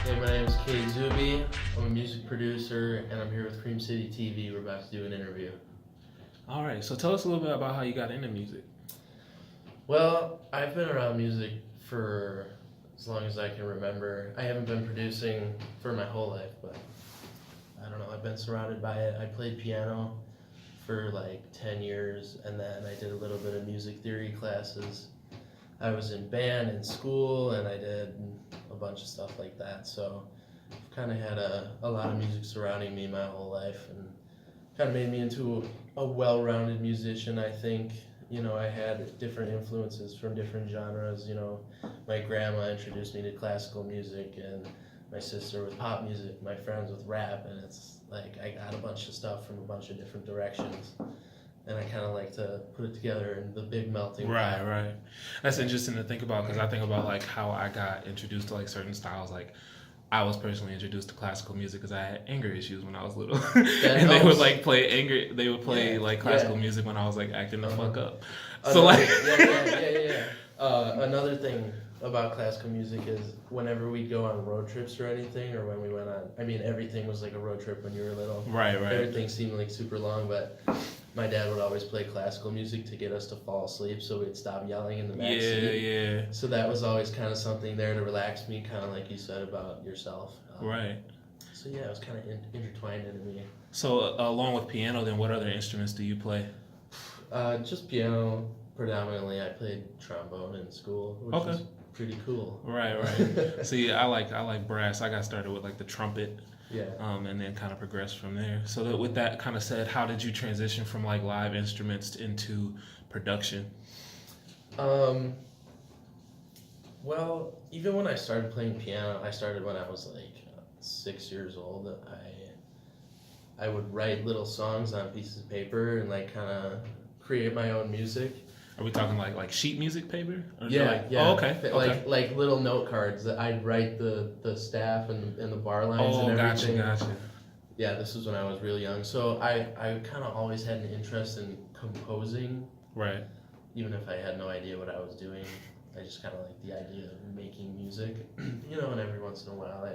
Hey, my name is Cade Zube. I'm a music producer, and I'm here with CreamTV. We're about to do an interview. All right, so tell us a little bit about how you got into music. Well, I've been around music for as long as I can remember. I haven't been producing for my whole life, but I don't know. I've been surrounded by it. I played piano for like 10 years, and then I did a little bit of music theory classes. I was in band in school, and I did a bunch of stuff like that. So I've kind of had a lot of music surrounding me my whole life, and kind of made me into a well-rounded musician, I think. You know, I had different influences from different genres. You know, my grandma introduced me to classical music, and my sister with pop music, my friends with rap, and it's like I got a bunch of stuff from a bunch of different directions. And I kind of like to put it together in the big melting pot. Right. That's interesting to think about because I think about like how I got introduced to like certain styles. Like I was personally introduced to classical music because I had anger issues when I was little, and they would like play anger. They would play like classical music when I was like acting the fuck up. So like another thing about classical music is whenever we'd go on road trips or anything, or when we went on, I mean, everything was like a road trip when you were little. Right. Everything seemed like super long, but my dad would always play classical music to get us to fall asleep, so we'd stop yelling in the back seat. Yeah. So that was always kind of something there to relax me, kind of like you said about yourself. Right. So yeah, it was kind of intertwined into me. So along with piano, then what other instruments do you play? Just piano predominantly. I played trombone in school, which was pretty cool. Right. See, I like brass. I got started with like the trumpet. Yeah. And then kind of progressed from there. So that with that kind of said, how did you transition from like live instruments into production? Well, even when I started playing piano, I started when I was like 6 years old. I would write little songs on pieces of paper and like kind of create my own music. Are we talking like sheet music paper? Or yeah. Oh, okay. Like little note cards that I'd write the staff and the bar lines and everything. Gotcha. Yeah, this was when I was really young. So I kind of always had an interest in composing. Right. Even if I had no idea what I was doing, I just kind of like the idea of making music. You know, and every once in a while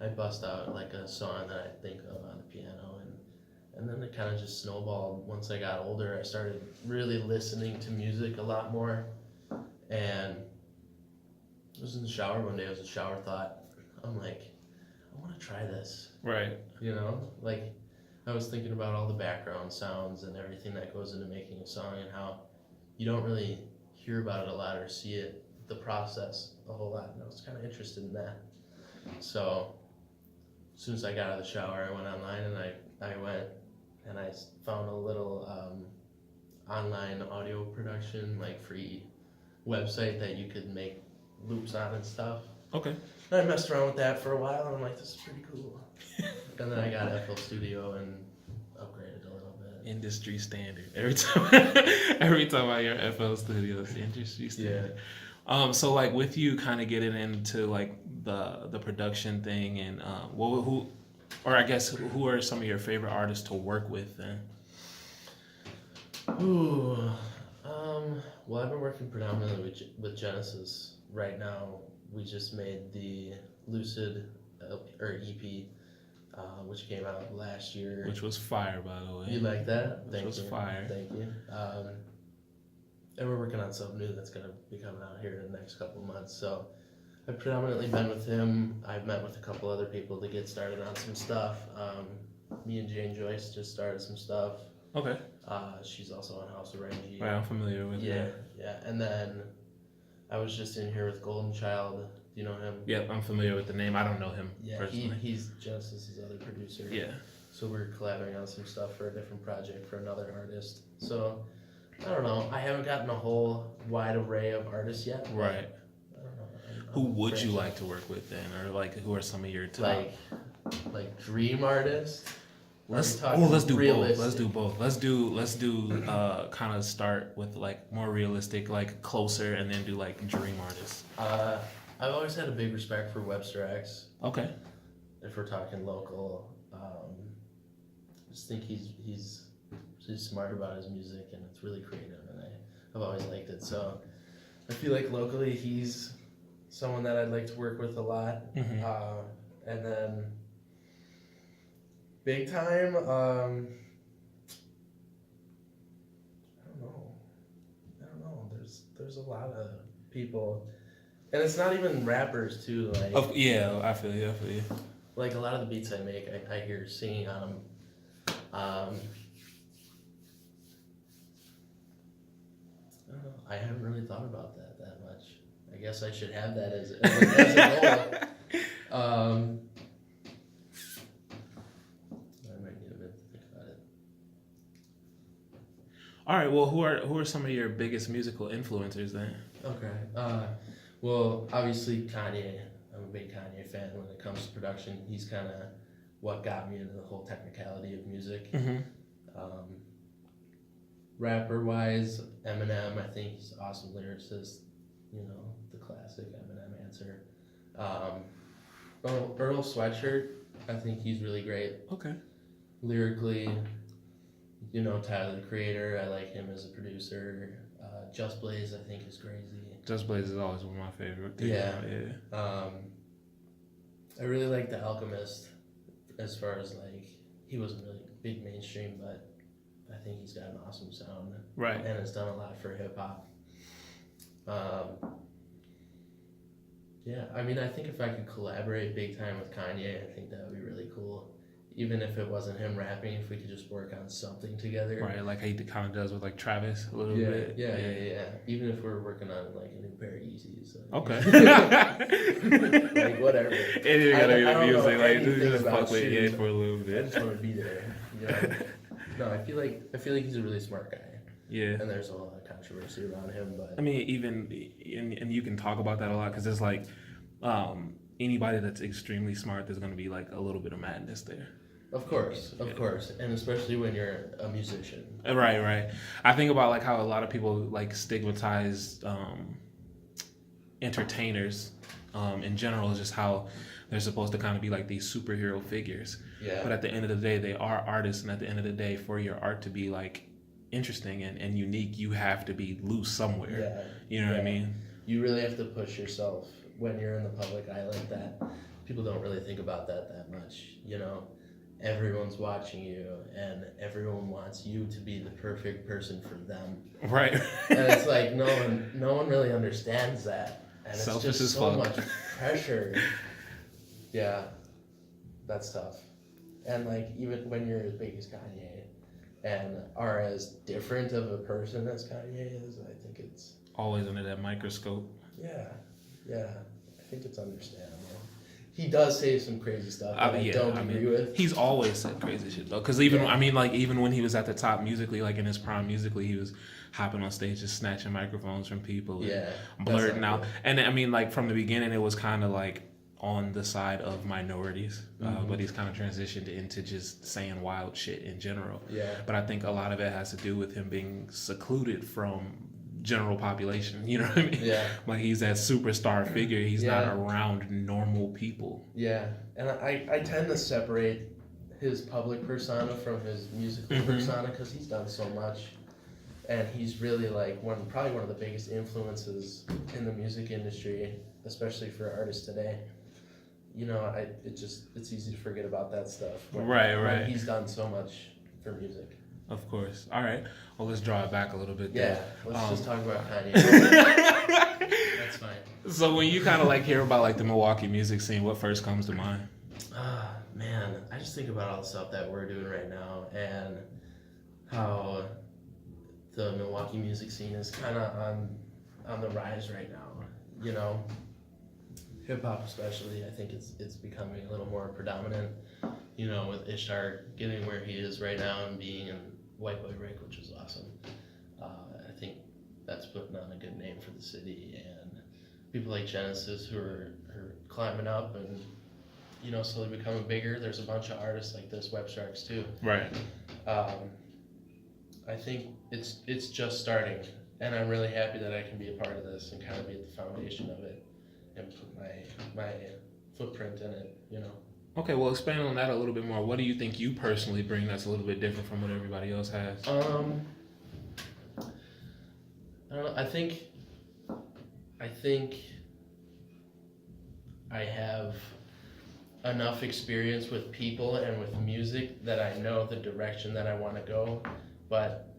I'd bust out like a song that I think of on the piano, and then it kind of just snowballed. Once I got older, I started really listening to music a lot more, and I was in the shower one day. It was a shower thought. I'm like, I want to try this. Right. You know, like I was thinking about all the background sounds and everything that goes into making a song, and how you don't really hear about it a lot or see it, the process, a whole lot. And I was kind of interested in that. So as soon as I got out of the shower, I went online and I went and I found a little online audio production, like free website that you could make loops on and stuff. Okay. And I messed around with that for a while, and I'm like, this is pretty cool. And then I got FL Studio and upgraded a little bit. Industry standard. Every time I hear FL Studio, it's industry standard. Yeah. So like with you kind of getting into like the production thing, and who are some of your favorite artists to work with then? Well, I've been working predominantly with Genesis right now. We just made the Lucid EP, which came out last year. Which was fire, by the way. You like that? Which was fire. Thank you. And we're working on something new that's going to be coming out here in the next couple of months. So I've predominantly been with him. I've met with a couple other people to get started on some stuff. Me and Jane Joyce just started some stuff. Okay. She's also on House of Rangy. Right, I'm familiar with her. Yeah. And then I was just in here with Golden Child. Do you know him? Yep, I'm familiar with the name. I don't know him personally. He's Genesis' other producer. Yeah. So we're collaborating on some stuff for a different project for another artist. So I don't know. I haven't gotten a whole wide array of artists yet. Right. I don't know. Who would you like to work with then, or like who are some of your top? Like dream artists. Let's do both. Let's do kind of start with like more realistic, like closer, and then do like dream artists. I've always had a big respect for Webster X. Okay. If we're talking local, I just think he's smart about his music, and it's really creative, and I've always liked it. So I feel like locally he's someone that I'd like to work with a lot. Mm-hmm. And then big time, I don't know. There's a lot of people, and it's not even rappers too. Like I feel you. like a lot of the beats I make, I hear singing on them. I don't know. I haven't really thought about that much. I guess I should have that as a goal. I might need a minute to think about it. All right. Well, who are some of your biggest musical influencers then? Okay. Well, obviously Kanye. I'm a big Kanye fan when it comes to production. He's kind of what got me into the whole technicality of music. Mm-hmm. Rapper wise, Eminem. I think he's an awesome lyricist. You know, the classic Eminem answer. Earl Sweatshirt. I think he's really great. Okay. Lyrically, you know, Tyler the Creator. I like him as a producer. Just Blaze, I think, is crazy. Just Blaze is always one of my favorite. Yeah. I really like The Alchemist, as far as like he wasn't really big mainstream, but I think he's got an awesome sound. Right. And has done a lot for hip hop. Yeah, I mean, I think if I could collaborate big time with Kanye, I think that would be really cool. Even if it wasn't him rapping, if we could just work on something together. Right, like how he kind of does with like Travis a little bit. Yeah. Even if we're working on like a new pair of Yeezys. Like, Okay. like whatever. It is gotta be music, like just about fuck with shoes. Ye for a little I bit. just want to be there. You know? No, I feel like he's a really smart guy. Yeah. And there's a lot of controversy around him, but I mean, and you can talk about that a lot because it's like anybody that's extremely smart, there's gonna be like a little bit of madness there. Of course, and especially when you're a musician. Right. I think about like how a lot of people like stigmatize entertainers in general, just how they're supposed to kind of be like these superhero figures. Yeah. But at the end of the day, they are artists, and at the end of the day, for your art to be like interesting and unique, you have to be loose somewhere. Yeah. You know what I mean? You really have to push yourself when you're in the public eye like that. People don't really think about that much, you know. Everyone's watching you, and everyone wants you to be the perfect person for them. Right. And it's like no one really understands that, and it's Selfish just as so fuck. much pressure. Yeah, that's tough. And like even when you're as big as Kanye, and are as different of a person as Kanye is, I think it's Always under that microscope. yeah. I think it's understandable. He does say some crazy stuff that I don't agree with. He's always said crazy shit though, because even even when he was at the top musically, like in his prime musically, he was hopping on stage just snatching microphones from people, and blurting out. Good. And I mean, like from the beginning, it was kind of like on the side of minorities, but he's kind of transitioned into just saying wild shit in general. Yeah. But I think a lot of it has to do with him being secluded from general population, you know what I mean? Yeah. Like he's that superstar figure. He's not around normal people. Yeah, and I tend to separate his public persona from his musical persona because he's done so much, and he's really like probably one of the biggest influences in the music industry, especially for artists today. You know, it's easy to forget about that stuff. When he's done so much for music. Of course. All right. Well, let's draw it back a little bit. Yeah. Let's just talk about Kanye. That's fine. So when you kind of like hear about like the Milwaukee music scene, what first comes to mind? Man, I just think about all the stuff that we're doing right now and how the Milwaukee music scene is kind of on the rise right now. You know, hip hop especially. I think it's becoming a little more predominant. You know, with Ishtar getting where he is right now and being in White Boy Rick, which was awesome. I think that's putting on a good name for the city, and people like Genesis who are climbing up and, you know, slowly becoming bigger. There's a bunch of artists like this, Web Sharks too. Right. I think it's just starting, and I'm really happy that I can be a part of this and kind of be at the foundation of it and put my footprint in it, you know. Okay, well, expand on that a little bit more. What do you think you personally bring that's a little bit different from what everybody else has? I don't know. I think I have enough experience with people and with music that I know the direction that I want to go, but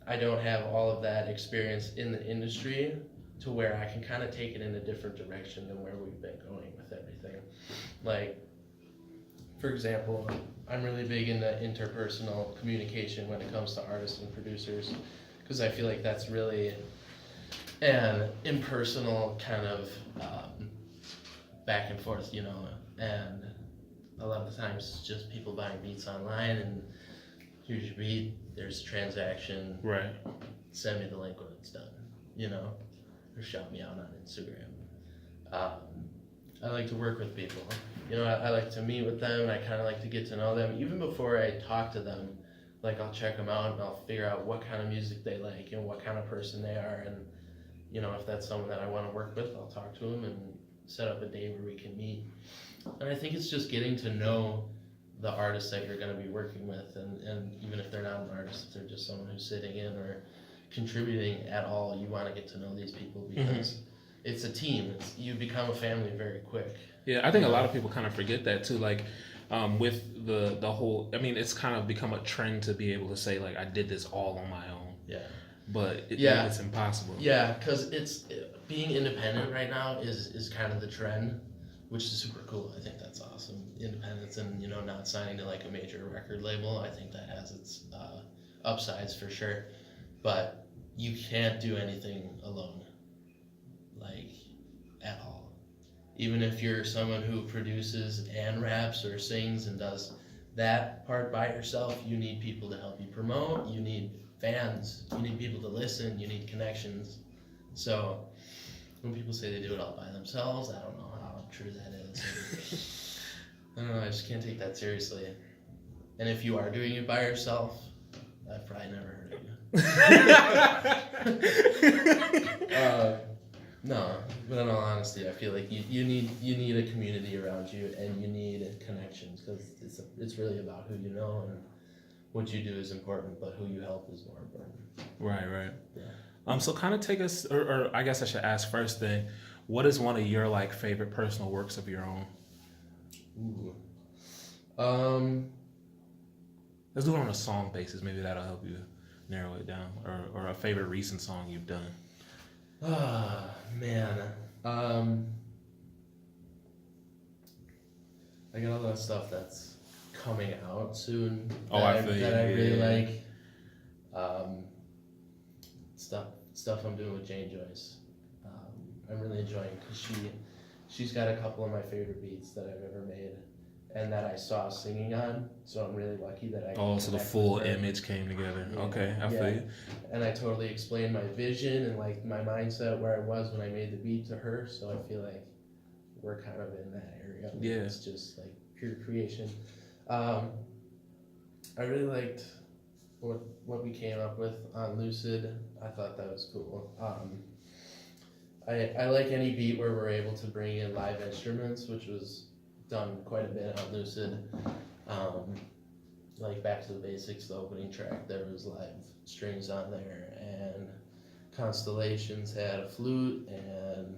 I don't have all of that experience in the industry to where I can kind of take it in a different direction than where we've been going with everything. Like, for example, I'm really big into interpersonal communication when it comes to artists and producers, because I feel like that's really an impersonal kind of back and forth, you know, and a lot of the times it's just people buying beats online and here's your beat, there's a transaction, right? Send me the link when it's done, you know, or shout me out on Instagram. I like to work with people, you know, I like to meet with them, and I kind of like to get to know them. Even before I talk to them, like I'll check them out and I'll figure out what kind of music they like and what kind of person they are, and you know, if that's someone that I want to work with, I'll talk to them and set up a day where we can meet. And I think it's just getting to know the artists that you're going to be working with, and even if they're not an artist, if they're just someone who's sitting in or contributing at all, you want to get to know these people because it's a team. You become a family very quick. Yeah, I think a lot of people kind of forget that too. Like with the whole, I mean, it's kind of become a trend to be able to say like I did this all on my own. Yeah. But it's impossible. Yeah, because being independent right now is kind of the trend, which is super cool. I think that's awesome. Independence and, you know, not signing to like a major record label, I think that has its upsides for sure. But you can't do anything alone, like at all. Even if you're someone who produces and raps or sings and does that part by yourself, you need people to help you promote. You need fans, you need people to listen, you need connections. So when people say they do it all by themselves, I don't know how true that is. I don't know, I just can't take that seriously. And if you are doing it by yourself, I've probably never heard of you. No, but in all honesty, I feel like you need a community around you, and you need connections, because it's really about who you know, and what you do is important, but who you help is more important. Right. Yeah. So kind of take us, or I guess I should ask first then, what is one of your like favorite personal works of your own? Ooh. Let's do it on a song basis. Maybe that'll help you narrow it down, or a favorite recent song you've done. Man. I got a lot of stuff that's coming out soon that I really like. Stuff I'm doing with Jane Joyce. I'm really enjoying, because she's got a couple of my favorite beats that I've ever made and that I saw singing on, so I'm really lucky that I so the full image came together. Yeah. Okay, I feel you. And I totally explained my vision and like my mindset where I was when I made the beat to her, so I feel like we're kind of in that area. Yeah. It's just like pure creation. I really liked what we came up with on Lucid. I thought that was cool. I like any beat where we're able to bring in live instruments, which was done quite a bit on Lucid. Like Back to the Basics, the opening track, there was live strings on there, and Constellations had a flute, and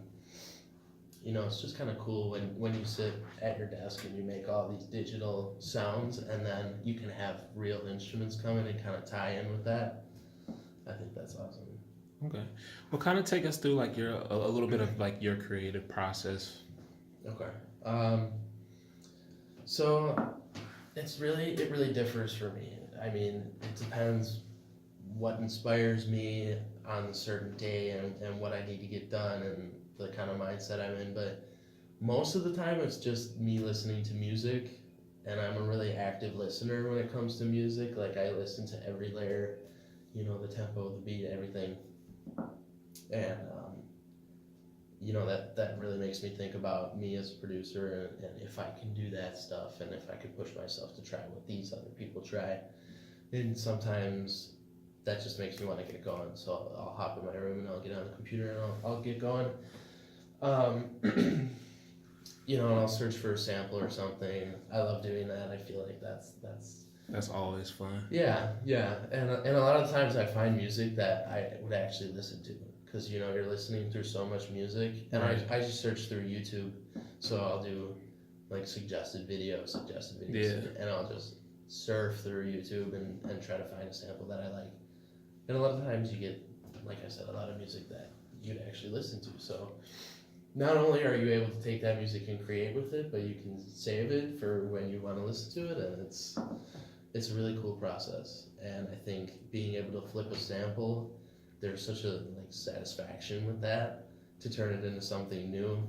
you know, it's just kind of cool when you sit at your desk and you make all these digital sounds, and then you can have real instruments come in and kind of tie in with that. I think that's awesome. Okay. Well, kind of take us through like a little bit of like your creative process. Okay. So it really differs for me. I mean, it depends what inspires me on a certain day and what I need to get done and the kind of mindset I'm in, but most of the time it's just me listening to music, and I'm a really active listener when it comes to music. Like, I listen to every layer, you know, the tempo, the beat, everything, and you know, that really makes me think about me as a producer, and if I can do that stuff, and if I could push myself to try what these other people try. And sometimes that just makes me want to get going, so I'll hop in my room and I'll get on the computer and I'll get going. You know, and I'll search for a sample or something. I love doing that. I feel like that's always fun. Yeah, and a lot of times I find music that I would actually listen to, because you know you're listening through so much music, and I just search through YouTube, so I'll do like suggested videos, and I'll just surf through YouTube and try to find a sample that I like. And a lot of times you get, like I said, a lot of music that you'd actually listen to. So not only are you able to take that music and create with it, but you can save it for when you want to listen to it, and it's a really cool process. And I think being able to flip a sample, there's such a like satisfaction with that to turn it into something new.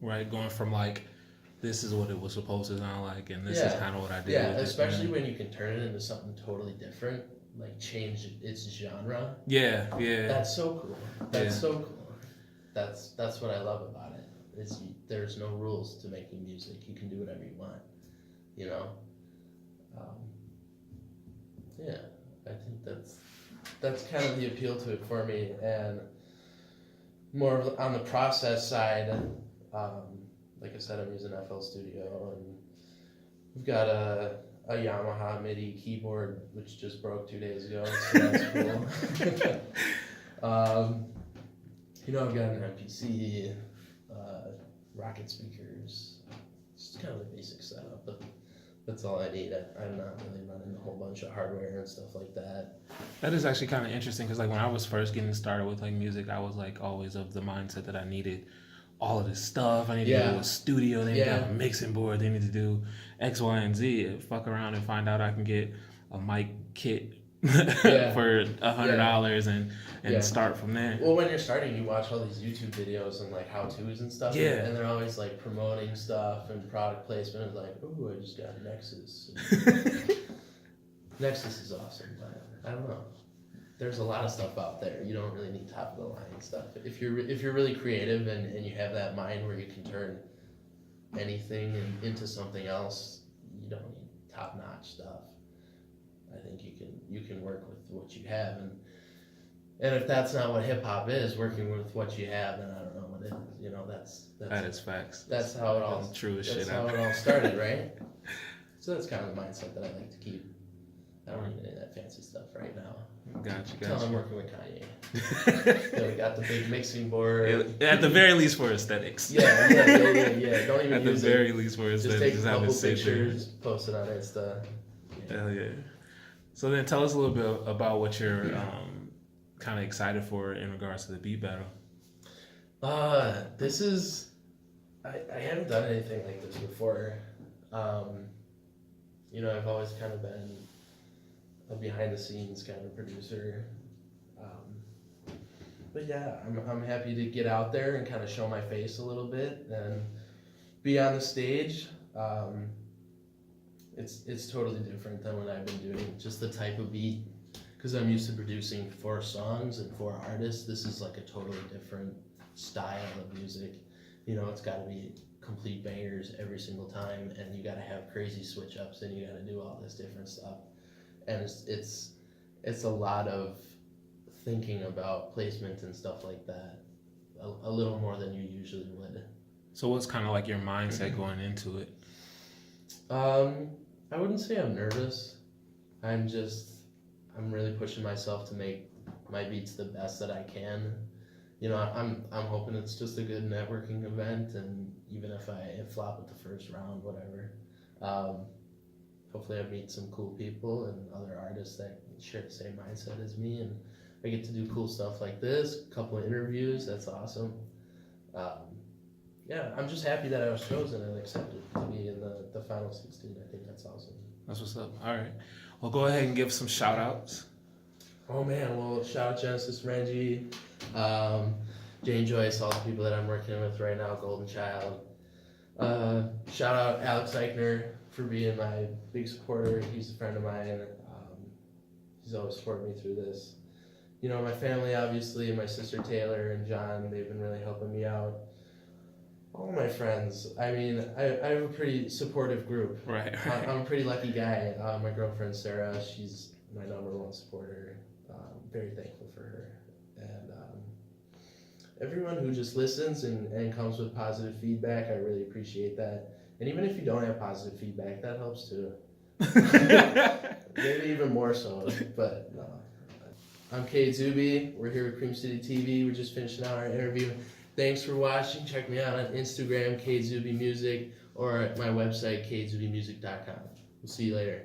Right, going from like, this is what it was supposed to sound like, and this is kind of what I did. Yeah, especially when you can turn it into something totally different, like change its genre. Yeah. That's so cool. So cool. That's what I love about it. Is there's no rules to making music. You can do whatever you want. You know. I think that's kind of the appeal to it for me, and more on the process side. Like I said, I'm using FL Studio, and we've got a Yamaha MIDI keyboard which just broke 2 days ago, so that's cool. You know, I've got an MPC, Rocket speakers. It's kind of the basic setup, but that's all I need. I'm not really running a whole bunch of hardware and stuff like that. That is actually kind of interesting, because like when I was first getting started with like music, I was like always of the mindset that I needed all of this stuff. I need to do a studio, they need to have a mixing board, they need to do X, Y, and Z. Fuck around and find out I can get a mic kit for $100 and start from there. Well, when you're starting, you watch all these YouTube videos and like how-tos and stuff. Yeah. And they're always like promoting stuff and product placement. It's like, ooh, I just got a Nexus. Nexus is awesome, but I don't know. There's a lot of stuff out there. You don't really need top of the line stuff. If you're really creative and you have that mind where you can turn anything into something else, you don't need top notch stuff. I think you can work with what you have, and if that's not what hip hop is, working with what you have, then I don't know what it is. You know, that is facts. That's how it all it all started, right? So that's kind of the mindset that I like to keep. I don't need any of that fancy stuff right now. Until I'm working with Kanye. So we got the big mixing board. At the very least for aesthetics. Yeah. Don't even at use the very least for aesthetics. Just take a couple pictures, post it on Insta. Hell yeah. So then tell us a little bit about what you're kind of excited for in regards to the beat battle. This is... I haven't done anything like this before. You know, I've always kind of been a behind-the-scenes kind of producer. But yeah, I'm happy to get out there and kind of show my face a little bit and be on the stage. It's totally different than what I've been doing. Just the type of beat, because I'm used to producing 4 songs and 4 artists. This is like a totally different style of music. You know, it's got to be complete bangers every single time, and you got to have crazy switch ups, and you got to do all this different stuff. And it's a lot of thinking about placement and stuff like that, a little more than you usually would. So what's kind of like your mindset going into it? I wouldn't say I'm nervous. I'm really pushing myself to make my beats the best that I can. You know, I'm hoping it's just a good networking event, and even if I flop at the first round, whatever. Hopefully I meet some cool people and other artists that share the same mindset as me, and I get to do cool stuff like this, a couple of interviews. That's awesome. Yeah, I'm just happy that I was chosen and accepted to be in the final 16. I think that's awesome. That's what's up. All right. Well, go ahead and give some shout outs. Oh man, well, shout out Genesis Renji, Jane Joyce, all the people that I'm working with right now, Golden Child. Shout out Alex Eichner for being my big supporter. He's a friend of mine. He's always supported me through this. You know, my family, obviously, my sister Taylor and John, they've been really helping me out. All my friends. I mean, I have a pretty supportive group. Right. I'm a pretty lucky guy. My girlfriend Sarah, she's my #1 supporter. Very thankful for her. And everyone who just listens and comes with positive feedback, I really appreciate that. And even if you don't have positive feedback, that helps too. Maybe even more so, but no. I'm Cade Zube. We're here with Cream City TV. We're just finishing out our interview. Thanks for watching. Check me out on Instagram, Cade Zube Music, or at my website, cadezubemusic.com. We'll see you later.